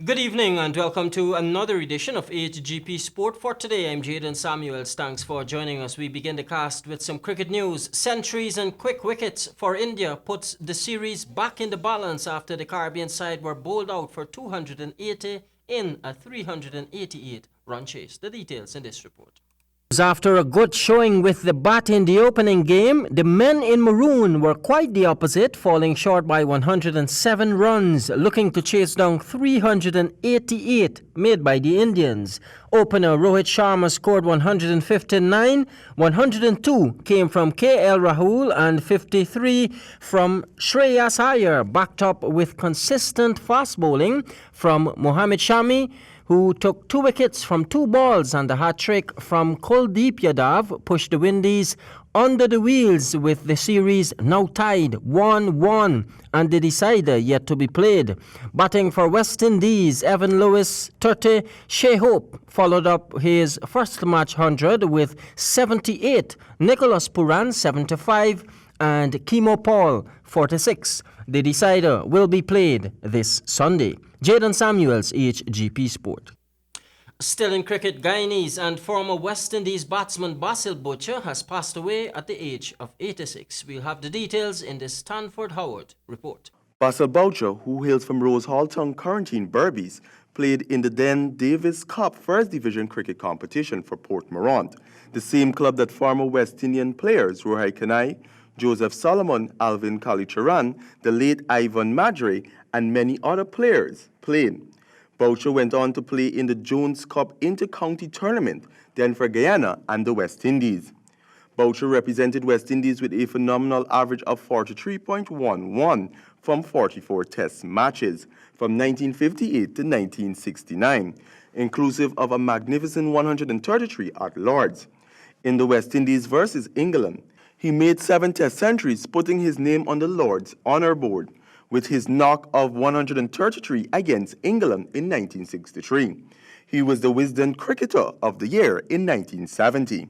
Good evening and welcome to another edition of HGP Sport. For today, I'm Jaden Samuels. Thanks for joining us. We begin the cast with some cricket news. Centuries and quick wickets for India puts the series back in the balance after the Caribbean side were bowled out for 280 in a 388-run chase. The details in this report. After a good showing with the bat in the opening game, the men in maroon were quite the opposite, falling short by 107 runs, looking to chase down 388 made by the Indians. Opener Rohit Sharma scored 159, 102 came from KL Rahul and 53 from Shreyas Iyer, backed up with consistent fast bowling from Mohammad Shami, who took 2 wickets from 2 balls, and the hat-trick from Kuldeep Yadav pushed the Windies under the wheels, with the series now tied 1-1 and the decider yet to be played. Batting for West Indies, Evan Lewis 30, Shea Hope followed up his first match 100 with 78, Nicholas Puran 75 and Kimo Paul 46. The decider will be played this Sunday. Jaden Samuels, HGP Sport. Still in cricket, Guyanese and former West Indies batsman Basil Butcher has passed away at the age of 86. We'll have the details in the Stanford Howard report. Basil Boucher, who hails from Rose Hall Town, Quarantine, Berbice, played in the then Davis Cup First Division cricket competition for Port Morant, the same club that former West Indian players Rohai Kanai, Joseph Solomon, Alvin Kalicharan, the late Ivan Madre, and many other players played. Boucher went on to play in the Jones Cup Inter-County Tournament, then for Guyana and the West Indies. Boucher represented West Indies with a phenomenal average of 43.11 from 44 test matches from 1958 to 1969, inclusive of a magnificent 133 at Lords. In the West Indies versus England, he made 7 test centuries, putting his name on the Lords Honour Board, with his knock of 133 against England in 1963. He was the Wisden Cricketer of the Year in 1970.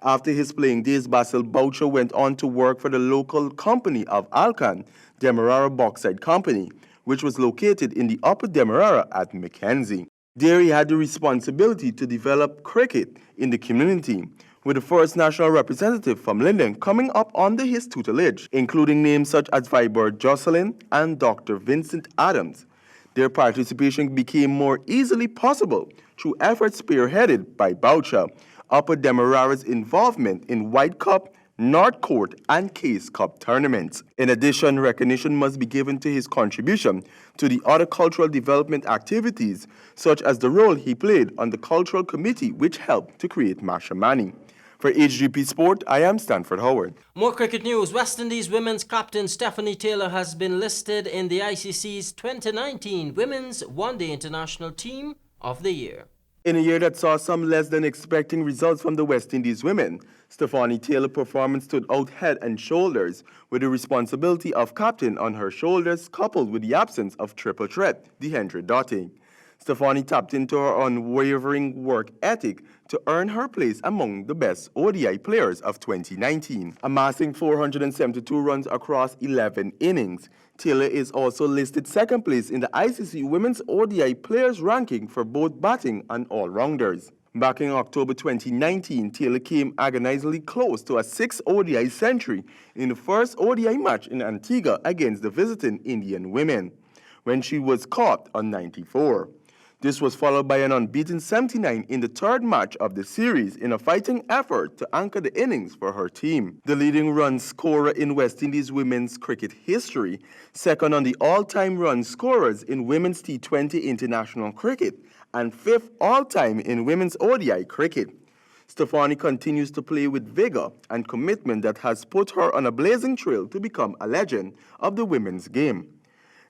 After his playing days, Basil Boucher went on to work for the local company of Alcan, Demerara Bauxite Company, which was located in the Upper Demerara at Mackenzie. There he had the responsibility to develop cricket in the community, with the first national representative from Linden coming up under his tutelage, including names such as Vibert Jocelyn and Dr. Vincent Adams. Their participation became more easily possible through efforts spearheaded by Boucher, Upper Demerara's involvement in White Cup, North Court, and Case Cup tournaments. In addition, recognition must be given to his contribution to the other cultural development activities, such as the role he played on the Cultural Committee, which helped to create Mashamani. For HGP Sport, I am Stanford Howard. More cricket news. West Indies women's captain Stephanie Taylor has been listed in the ICC's 2019 Women's One Day International Team of the Year. In a year that saw some less than expecting results from the West Indies women, Stephanie Taylor's performance stood out head and shoulders, with the responsibility of captain on her shoulders coupled with the absence of triple threat, DeHendra Dotting. Stephanie tapped into her unwavering work ethic to earn her place among the best ODI players of 2019, amassing 472 runs across 11 innings. Taylor is also listed second place in the ICC Women's ODI Players ranking for both batting and all-rounders. Back in October 2019, Taylor came agonizingly close to a 6th ODI century in the first ODI match in Antigua against the visiting Indian women, when she was caught on 94. This was followed by an unbeaten 79 in the third match of the series in a fighting effort to anchor the innings for her team. The leading run scorer in West Indies women's cricket history, second on the all-time run scorers in women's T20 international cricket, and 5th all-time in women's ODI cricket. Stephanie continues to play with vigor and commitment that has put her on a blazing trail to become a legend of the women's game.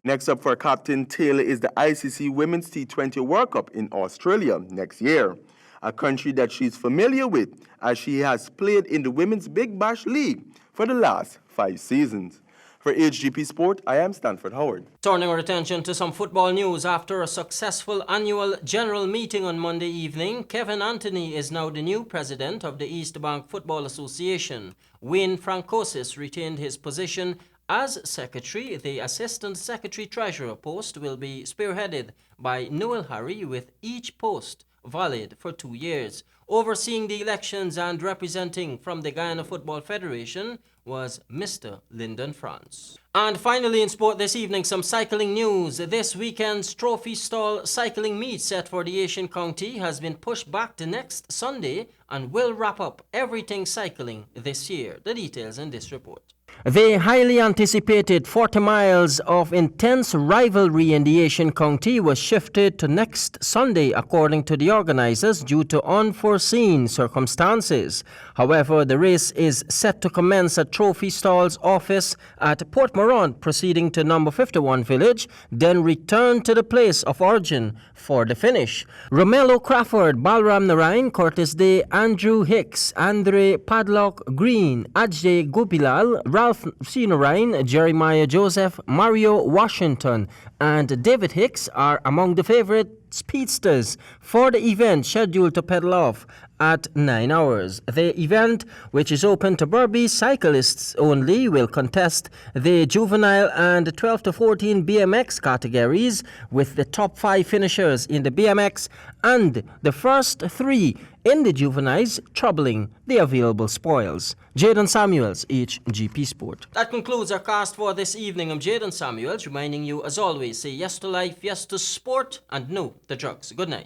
Next up for Captain Taylor is the ICC Women's T20 World Cup in Australia next year, a country that she's familiar with as she has played in the Women's Big Bash League for the last 5 seasons. For HGP Sport, I am Stanford Howard. Turning our attention to some football news, after a successful annual general meeting on Monday evening, Kevin Anthony is now the new president of the East Bank Football Association. Wayne Francosis retained his position As secretary, the assistant secretary treasurer post will be spearheaded by Noel Harry, with each post valid for 2 years. Overseeing the elections and representing from the Guyana Football Federation was Mr. Lyndon France. And finally in sport this evening, some cycling news. This weekend's Trophy Stall cycling meet set for the Asian County has been pushed back to next Sunday and will wrap up everything cycling this year. The details in this report. The highly anticipated 40 miles of intense rivalry in the Asian County was shifted to next Sunday, according to the organizers, due to unforeseen circumstances. However, the race is set to commence at Trophy Stall's office at Port Morant, proceeding to number 51 Village, then return to the place of origin for the finish. Romello Crawford, Balram Narain, Curtis Day, Andrew Hicks, Andre Padlock Green, Ajay Gobilal, Ralph Sinarain, Jeremiah Joseph, Mario Washington, and David Hicks are among the favorite speedsters for the event, scheduled to pedal off at 9 hours. The event, which is open to Berbice cyclists only, will contest the juvenile and 12 to 14 BMX categories, with the top 5 finishers in the BMX and the first 3 in the juveniles troubling the available spoils. Jaden Samuels, HGP Sport. That concludes our cast for this evening. I'm Jaden Samuels, reminding you as always, say yes to life, yes to sport, and no to drugs. Good night.